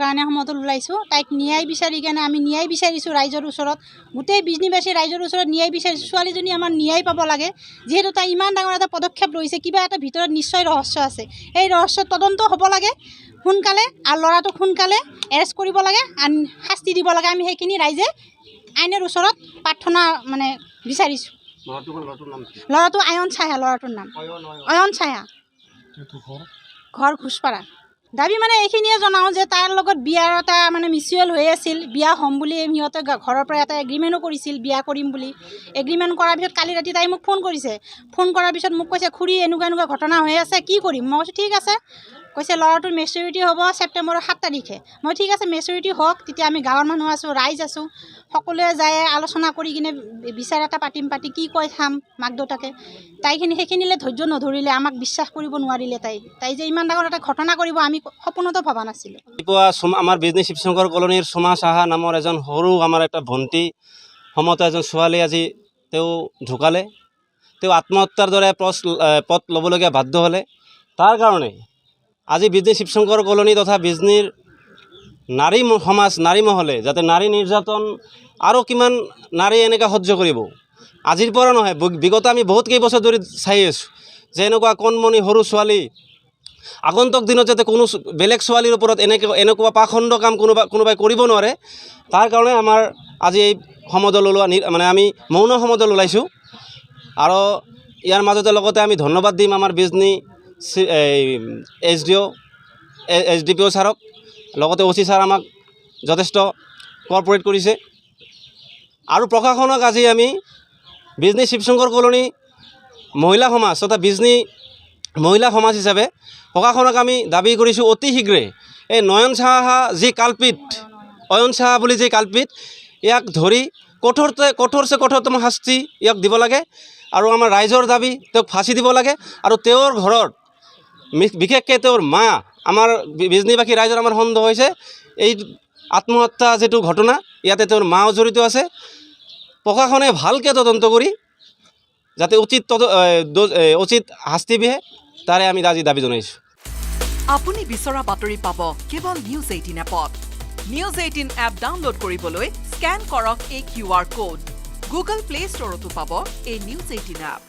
কাৰণে সমতল ওলাইছোঁ তাইক ন্যায় বিচাৰি কেনে আমি ন্যায় বিচাৰিছোঁ ৰাইজৰ ওচৰত গোটেই বিজনীবাসী ৰাইজৰ ওচৰত ন্যায় বিচাৰিছোঁ ছোৱালীজনী আমাৰ ন্যায় পাব লাগে যিহেতু তাই ইমান ডাঙৰ এটা পদক্ষেপ লৈছে কিবা এটা ভিতৰত নিশ্চয় ৰহস্য আছে এই ৰহস্য তদন্ত হ'ব লাগে সোনকালে আৰু ল'ৰাটোক সোনকালে এৰেষ্ট কৰিব লাগে শাস্তি দিব লাগে আমি সেইখিনি ৰাইজে আইনৰ ওচৰত প্ৰাৰ্থনা মানে বিচাৰিছোঁ ল'ৰাটো আয়ন ছায়া ল'ৰাটোৰ নাম অয়ন ছায়া ঘৰ ঘোষপাৰা দাবী মানে এইখিনিয়ে জনাওঁ যে তাৰ লগত বিয়াৰ এটা মানে মিউচুৱেল হৈ আছিল বিয়া হ'ম বুলি সিহঁতে ঘৰৰ পৰা এটা এগ্ৰিমেণ্টো কৰিছিল বিয়া কৰিম বুলি এগ্ৰিমেণ্ট কৰাৰ পিছত কালি ৰাতি তাই মোক ফোন কৰিছে ফোন কৰাৰ পিছত মোক কৈছে খুৰী এনেকুৱা ঘটনা হৈ আছে কি কৰিম মই কৈছোঁ ঠিক আছে কৈছে ল'ৰাটোৰ মেচিউৰিটি হ'ব ছেপ্টেম্বৰৰ 7 তাৰিখে মই ঠিক আছে মেচিউৰিটি হওক তেতিয়া আমি গাঁৱৰ মানুহ আছোঁ ৰাইজ আছোঁ সকলোৱে যায় আলোচনা কৰি কিনে বিচাৰ এটা পাতি কি কয় চাম মাক দেউতাকে সেইখিনিলে ধৈৰ্য নধৰিলে আমাক বিশ্বাস কৰিব নোৱাৰিলে তাই যে ইমান ডাঙৰ এটা ঘটনা কৰিব আমি সপোনতো ভবা নাছিলোঁ আমাৰ বিজনী শিৱশংকৰ কলনীৰ সোমা সাহা নামৰ এজন সৰু আমাৰ এটা ভণ্টি সমত এজন ছোৱালী আজি তেওঁ ঢুকালে তেওঁ আত্মহত্যাৰ দৰে পথ ল'বলগীয়া বাধ্য হ'লে তাৰ কাৰণে আজি বিজনী শিৱশংকৰ কলনী তথা বিজনীৰ নাৰী সমাজ নাৰী মহলে যাতে নাৰী নিৰ্যাতন আৰু কিমান নাৰী এনেকৈ সহ্য কৰিব আজিৰ পৰা নহয় বিগত আমি বহুত কেইবছৰ ধৰি চাই আছোঁ যে এনেকুৱা কণমণি সৰু ছোৱালী আগন্তুক দিনত যাতে কোনো বেলেগ ছোৱালীৰ ওপৰত এনেকুৱা পাখণ্ড কাম কোনোবাই কৰিব নোৱাৰে তাৰ কাৰণে আমাৰ আজি এই সমদল ওলোৱা মানে আমি মৌন সমদল ওলাইছোঁ আৰু ইয়াৰ মাজতে লগতে আমি ধন্যবাদ দিম আমাৰ বিজনী SDPO ছাৰক লগতে OC ছাৰ আমাক যথেষ্ট কোঅপাৰেট কৰিছে আৰু প্ৰশাসনক আজি আমি বিজনী শিৱশংকৰ কলনী মহিলা সমাজ তথা বিজনী মহিলা সমাজ হিচাপে প্ৰশাসনক আমি দাবী কৰিছোঁ অতি শীঘ্ৰে এই নয়ন সাহা যি কালপিত অয়ন সাহা বুলি যি কালপিত ইয়াক ধৰি কঠোৰছে কঠোৰতম শাস্তি ইয়াক দিব লাগে আৰু আমাৰ ৰাইজৰ দাবী তেওঁক ফাঁচি দিব লাগে আৰু তেওঁৰ ঘৰত বিশেষকৈ তেওঁৰ মা আমাৰ বিজনীবাসী ৰাইজৰ আমাৰ সন্দেহ হৈছে এই আত্মহত্যা যিটো ঘটনা ইয়াতে তেওঁৰ মাও জড়িত আছে প্ৰশাসনে ভালকৈ তদন্ত কৰি যাতে উচিত শাস্তি বিহে তাৰে আমি আজি দাবী জনাইছোঁ আপুনি বিচৰা বাতৰি পাব কেৱল নিউজ 18 এপত নিউজ 18 এপ ডাউনলোড কৰিবলৈ স্কেন কৰক এই QR কোড গুগল প্লে ষ্টৰতো পাব এই নিউজ 18 এপ